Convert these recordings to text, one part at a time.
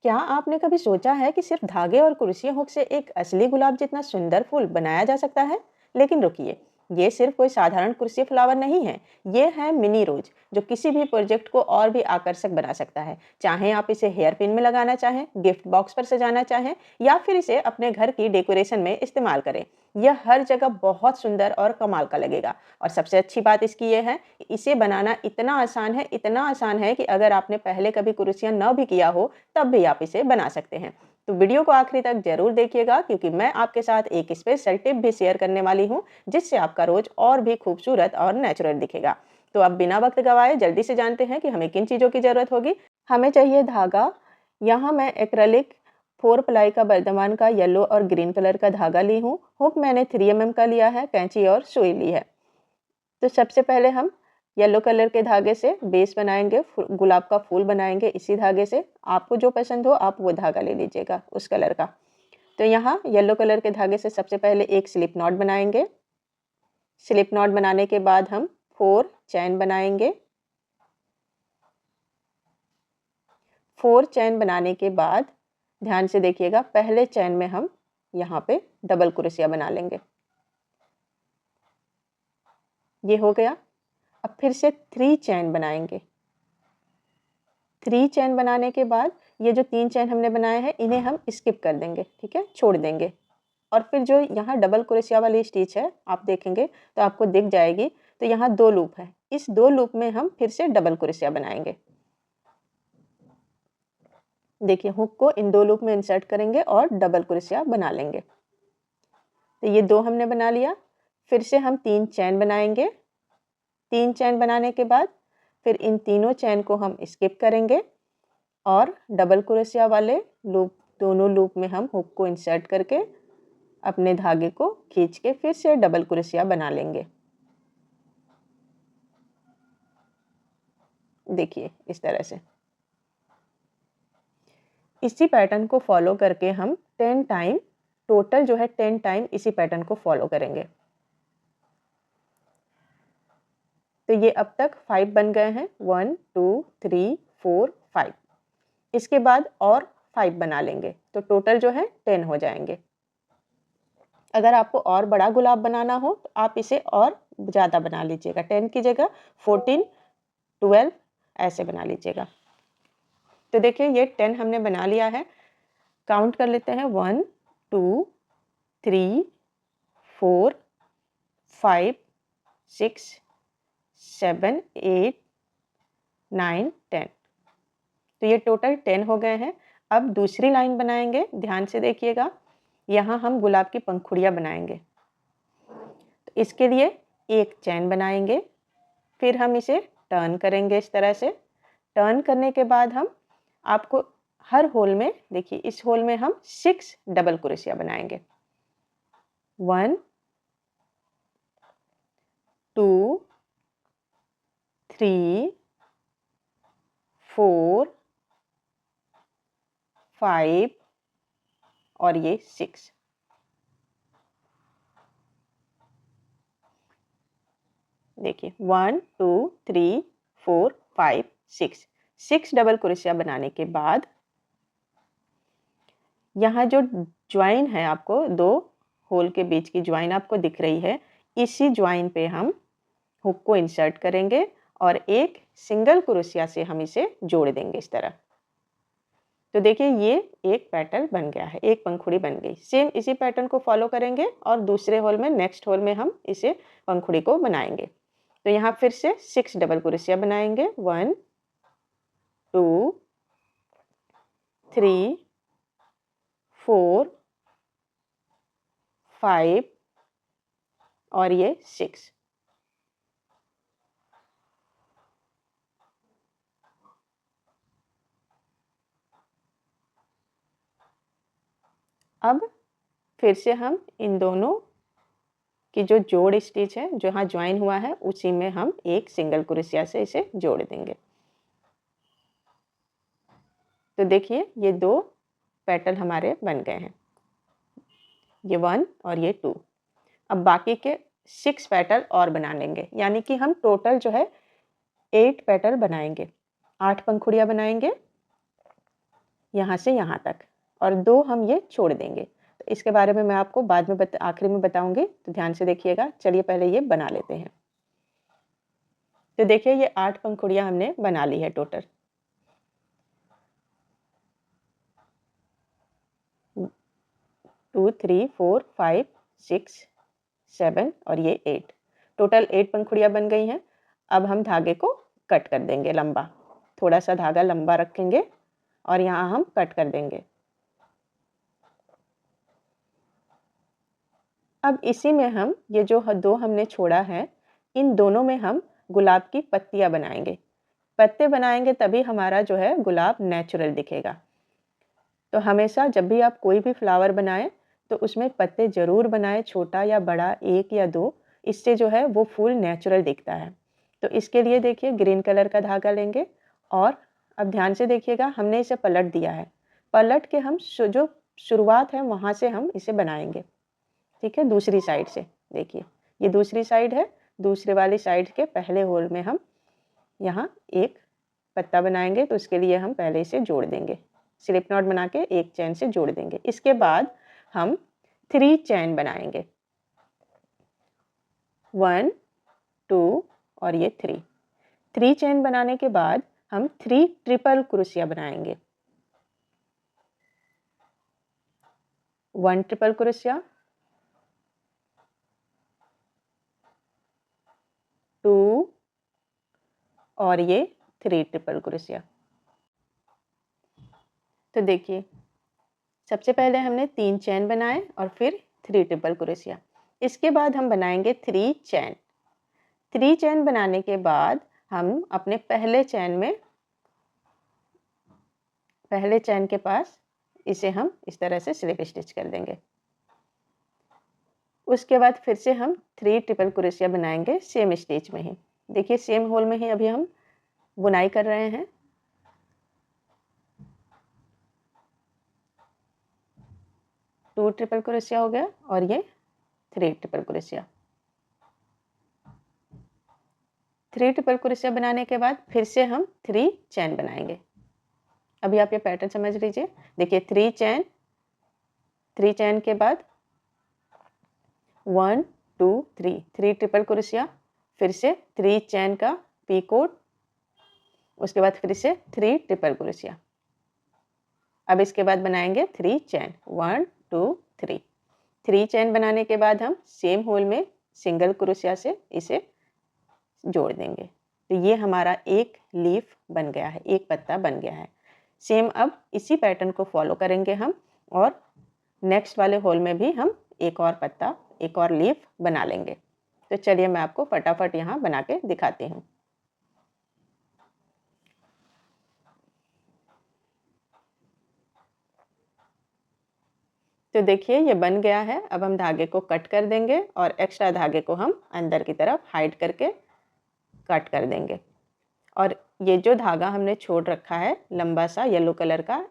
क्या आपने कभी सोचा है कि सिर्फ धागे और कुर्सियों हुक से एक असली गुलाब जितना सुंदर फूल बनाया जा सकता है? लेकिन रुकिए, ये सिर्फ कोई साधारण कुर्सी फ्लावर नहीं है। ये है मिनी रोज, जो किसी भी प्रोजेक्ट को और भी आकर्षक बना सकता है। चाहे आप इसे हेयर पिन में लगाना चाहें, गिफ्ट बॉक्स पर सजाना चाहें या फिर इसे अपने घर की डेकोरेशन में इस्तेमाल करें, यह हर जगह बहुत सुंदर और कमाल का लगेगा। और सबसे अच्छी बात इसकी ये है कि इसे बनाना इतना आसान है कि अगर आपने पहले कभी कुर्सियां न भी किया हो, तब भी आप इसे बना सकते हैं। तो वीडियो को आखिरी तक जरूर देखिएगा, क्योंकि मैं आपके साथ एक स्पेशल टिप भी शेयर करने वाली हूँ, जिससे आपका रोज और भी खूबसूरत और नेचुरल दिखेगा। तो अब बिना वक्त गवाए जल्दी से जानते हैं कि हमें किन चीज़ों की ज़रूरत होगी। हमें चाहिए धागा। यहाँ मैं एक्रेलिक 4 प्लाई का बर्धमान का येलो और ग्रीन कलर का धागा ली हूँ। हुक मैंने 3 mm का लिया है, कैंची और सुई ली है। तो सबसे पहले हम येलो कलर के धागे से बेस बनाएंगे, गुलाब का फूल बनाएंगे इसी धागे से। आपको जो पसंद हो आप वो धागा ले लीजिएगा उस कलर का। तो यहाँ येलो कलर के धागे से सबसे पहले एक स्लिप नॉट बनाएंगे। स्लिप नॉट बनाने के बाद हम 4 चैन बनाएंगे। 4 चैन बनाने के बाद ध्यान से देखिएगा, पहले चैन में हम यहाँ पे डबल क्रोशिया बना लेंगे। ये हो गया। अब फिर से 3 चैन बनाएंगे। 3 चैन बनाने के बाद ये जो 3 चैन हमने बनाए हैं, इन्हें हम स्किप कर देंगे, ठीक है, छोड़ देंगे। और फिर जो यहाँ डबल क्रोशिया वाली स्टिच है, आप देखेंगे तो आपको दिख जाएगी। तो यहाँ 2 लूप है, इस 2 लूप में हम फिर से डबल क्रोशिया बनाएंगे। देखिए, हुक को इन 2 लूप में इंसर्ट करेंगे और डबल क्रोशिया बना लेंगे। तो ये 2 हमने बना लिया। फिर से हम 3 चैन बनाएंगे। 3 चैन बनाने के बाद फिर इन तीनों चैन को हम स्किप करेंगे और डबल क्रोशिया वाले लूप, दोनों लूप में हम हुक को इंसर्ट करके अपने धागे को खींच के फिर से डबल क्रोशिया बना लेंगे। देखिए, इस तरह से। इसी पैटर्न को फॉलो करके हम 10 टाइम, टोटल जो है 10 टाइम इसी पैटर्न को फॉलो करेंगे। तो ये अब तक 5 बन गए हैं, 1 2 3 4 5। इसके बाद और 5 बना लेंगे, तो टोटल जो है 10 हो जाएंगे। अगर आपको और बड़ा गुलाब बनाना हो तो आप इसे और ज़्यादा बना लीजिएगा, 10 की जगह 14 12 ऐसे बना लीजिएगा। तो देखिए, ये 10 हमने बना लिया है। काउंट कर लेते हैं, 1 2 3 4 5 6 7 8 9 10। तो ये टोटल 10 हो गए हैं। अब दूसरी लाइन बनाएंगे, ध्यान से देखिएगा। यहाँ हम गुलाब की पंखुड़ियाँ बनाएंगे। तो इसके लिए एक चैन बनाएंगे, फिर हम इसे टर्न करेंगे इस तरह से। टर्न करने के बाद हम आपको हर होल में, देखिए इस होल में हम 6 डबल क्रोशिया बनाएंगे। 1 2 3 4 5 और ये 6। देखिए, 1 2 3 4 5 6 डबल क्रोशिया बनाने के बाद यहाँ जो ज्वाइन है, आपको 2 होल के बीच की ज्वाइन आपको दिख रही है, इसी ज्वाइन पे हम हुक को इंसर्ट करेंगे और एक सिंगल क्रोशिया से हम इसे जोड़ देंगे इस तरह। तो देखिए, ये एक पैटर्न बन गया है, एक पंखुड़ी बन गई। सेम इसी पैटर्न को फॉलो करेंगे और दूसरे होल में, नेक्स्ट होल में हम इसे पंखुड़ी को बनाएंगे। तो यहाँ फिर से 6 डबल क्रोशिया बनाएंगे, 1 2 3 4 5 और ये 6। अब फिर से हम इन दोनों की जो जोड़ स्टिच है, जहाँ ज्वाइन हुआ है, उसी में हम एक सिंगल क्रोशिया से इसे जोड़ देंगे। तो देखिए, ये 2 पेटल हमारे बन गए हैं, ये 1 और ये 2। अब बाकी के 6 पेटल और बना लेंगे, यानी कि हम टोटल जो है 8 पेटल बनाएंगे, 8 पंखुड़ियाँ बनाएंगे। यहाँ से यहाँ तक, और 2 हम ये छोड़ देंगे। तो इसके बारे में मैं आपको बाद में आखिरी में बताऊंगी, तो ध्यान से देखिएगा। चलिए पहले ये बना लेते हैं। तो देखिए ये 8 पंखुड़ियाँ हमने बना ली है टोटल। 2 3 4 5 6 7 और ये 8, टोटल 8 पंखुड़ियाँ बन गई हैं। अब हम धागे को कट कर देंगे लंबा, थोड़ा सा धागा लंबा रखेंगे और यहाँ हम कट कर देंगे। अब इसी में हम ये जो 2 हमने छोड़ा है, इन दोनों में हम गुलाब की पत्तियाँ बनाएंगे। पत्ते बनाएंगे तभी हमारा जो है गुलाब नेचुरल दिखेगा। तो हमेशा जब भी आप कोई भी फ्लावर बनाएं तो उसमें पत्ते ज़रूर बनाएं, छोटा या बड़ा, 1 या 2, इससे जो है वो फूल नेचुरल दिखता है। तो इसके लिए देखिए ग्रीन कलर का धागा लेंगे और अब ध्यान से देखिएगा, हमने इसे पलट दिया है। पलट के हम जो शुरुआत है वहाँ से हम इसे बनाएंगे, ठीक है। दूसरी साइड से देखिए, ये दूसरी साइड है, दूसरे वाली साइड के पहले होल में हम यहाँ एक पत्ता बनाएंगे। तो उसके लिए हम पहले इसे जोड़ देंगे, स्लिप नॉट बना के एक चैन से जोड़ देंगे। इसके बाद हम 3 चैन बनाएंगे, 1 2 और ये 3 चैन बनाने के बाद हम 3 ट्रिपल क्रोशिया बनाएंगे। 1 ट्रिपल क्रोशिया, 2 और ये 3 ट्रिपल क्रोशिया। तो देखिए सबसे पहले हमने 3 चैन बनाए और फिर 3 ट्रिपल क्रोशिया। इसके बाद हम बनाएंगे 3 चैन। 3 चैन बनाने के बाद हम अपने पहले चैन के पास इसे हम इस तरह से स्लिप स्टिच कर देंगे। उसके बाद फिर से हम 3 ट्रिपल क्रोशिया बनाएंगे सेम स्टिच में ही। देखिए सेम होल में ही अभी हम बुनाई कर रहे हैं। 2 ट्रिपल क्रोशिया हो गया और ये 3 ट्रिपल क्रोशिया। 3 ट्रिपल क्रोशिया बनाने के बाद फिर से हम 3 चैन बनाएंगे। अभी आप ये पैटर्न समझ लीजिए। देखिए 3 चैन के बाद 1 2 3 ट्रिपल क्रोशिया, फिर से 3 चैन का पीकोट, उसके बाद फिर से 3 ट्रिपल क्रोशिया। अब इसके बाद बनाएंगे 3 चैन, 1 2 3 चैन बनाने के बाद हम सेम होल में सिंगल क्रोशिया से इसे जोड़ देंगे। तो ये हमारा एक लीफ बन गया है, एक पत्ता बन गया है। सेम अब इसी पैटर्न को फॉलो करेंगे हम, और नेक्स्ट वाले होल में भी हम एक और पत्ता, एक और लीफ बना लेंगे। तो चलिए मैं आपको फटाफट यहाँ बना के दिखाती हूँ। तो देखिए ये बन गया है। अब हम धागे को कट कर देंगे और एक्स्ट्रा धागे को हम अंदर की तरफ हाइड करके कट कर देंगे। और ये जो धागा हमने छोड़ रखा है लंबा सा येलो कलर का,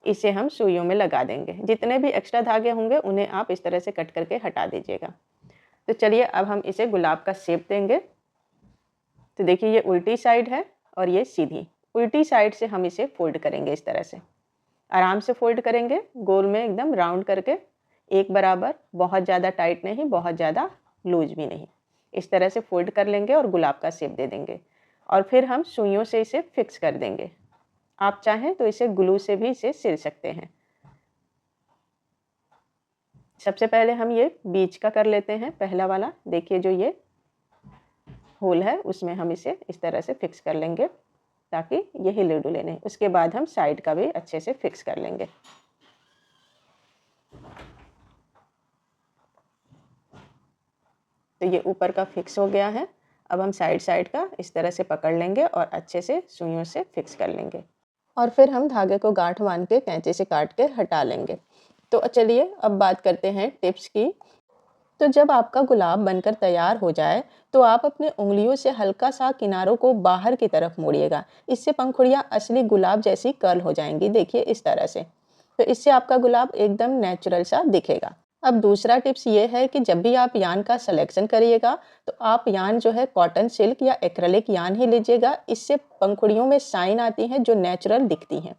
इसे हम सुइयों में लगा देंगे। जितने भी एक्स्ट्रा धागे होंगे उन्हें आप इस तरह से कट करके हटा दीजिएगा। तो चलिए अब हम इसे गुलाब का शेप देंगे। तो देखिए ये उल्टी साइड है और ये सीधी। उल्टी साइड से हम इसे फोल्ड करेंगे, इस तरह से आराम से फोल्ड करेंगे, गोल में एकदम राउंड करके, एक बराबर, बहुत ज़्यादा टाइट नहीं, बहुत ज़्यादा लूज भी नहीं। इस तरह से फोल्ड कर लेंगे और गुलाब का शेप दे देंगे। और फिर हम सुइयों से इसे फिक्स कर देंगे। आप चाहें तो इसे ग्लू से भी इसे सिल सकते हैं। सबसे पहले हम ये बीच का कर लेते हैं, पहला वाला। देखिए जो ये होल है उसमें हम इसे इस तरह से फिक्स कर लेंगे ताकि ये हिले डुले नहीं। उसके बाद हम साइड का भी अच्छे से फिक्स कर लेंगे। तो ये ऊपर का फिक्स हो गया है। अब हम साइड का इस तरह से पकड़ लेंगे और अच्छे से सुइयों से फिक्स कर लेंगे। और फिर हम धागे को गांठ बांध के कैंची से काट के हटा लेंगे। तो चलिए अब बात करते हैं टिप्स की। तो जब आपका गुलाब बनकर तैयार हो जाए तो आप अपने उंगलियों से हल्का सा किनारों को बाहर की तरफ मोड़िएगा। इससे पंखुड़ियाँ असली गुलाब जैसी कर्ल हो जाएंगी। देखिए इस तरह से। तो इससे आपका गुलाब एकदम नेचुरल सा दिखेगा। अब दूसरा टिप्स ये है कि जब भी आप यान का सिलेक्शन करिएगा तो आप यान जो है कॉटन सिल्क या एक्रेलिक यान ही लीजिएगा। इससे पंखुड़ियों में शाइन आती हैं जो नेचुरल दिखती हैं।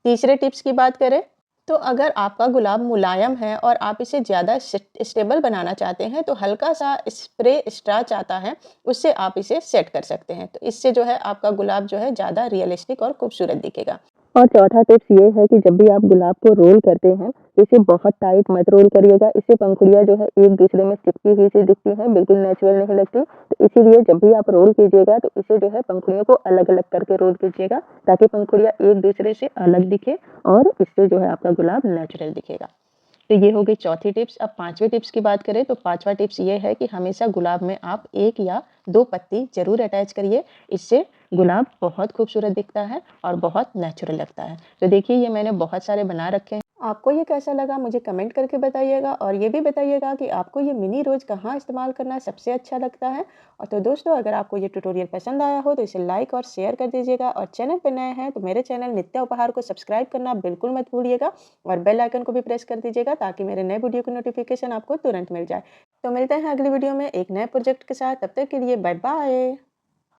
तीसरे टिप्स की बात करें तो अगर आपका गुलाब मुलायम है और आप इसे ज़्यादा स्टेबल बनाना चाहते हैं तो हल्का सा स्प्रे स्टार्च आता है, उससे आप इसे सेट कर सकते हैं। तो इससे जो है आपका गुलाब जो है ज़्यादा रियलिस्टिक और खूबसूरत दिखेगा। और चौथा टिप्स ये है कि जब भी आप गुलाब को रोल करते हैं तो इसे बहुत टाइट मत रोल करिएगा, इससे पंखुड़ियाँ जो है एक दूसरे में चिपकी हुई सी दिखती हैं, बिल्कुल नेचुरल नहीं लगती। तो इसीलिए जब भी आप रोल कीजिएगा तो इसे जो है पंखुड़ियों को अलग अलग करके रोल कीजिएगा, ताकि पंखुड़ियाँ एक दूसरे से अलग दिखे और इससे जो है आपका गुलाब नेचुरल दिखेगा। तो ये हो गई चौथी टिप्स। अब पांचवें टिप्स की बात करें तो पांचवा टिप्स ये है कि हमेशा गुलाब में आप 1 या 2 पत्ती जरूर अटैच करिए, इससे गुलाब बहुत खूबसूरत दिखता है और बहुत नेचुरल लगता है। तो देखिए ये मैंने बहुत सारे बना रखे हैं। आपको ये कैसा लगा मुझे कमेंट करके बताइएगा और ये भी बताइएगा कि आपको ये मिनी रोज कहाँ इस्तेमाल करना सबसे अच्छा लगता है। और तो दोस्तों अगर आपको ये ट्यूटोरियल पसंद आया हो तो इसे लाइक और शेयर कर दीजिएगा और चैनल पर नए हैं तो मेरे चैनल नित्य उपहार को सब्सक्राइब करना बिल्कुल मत भूलिएगा और बेल आइकन को भी प्रेस कर दीजिएगा ताकि मेरे नए वीडियो की नोटिफिकेशन आपको तुरंत मिल जाए। तो मिलते हैं अगली वीडियो में एक नए प्रोजेक्ट के साथ, तब तक के लिए बाय बाय।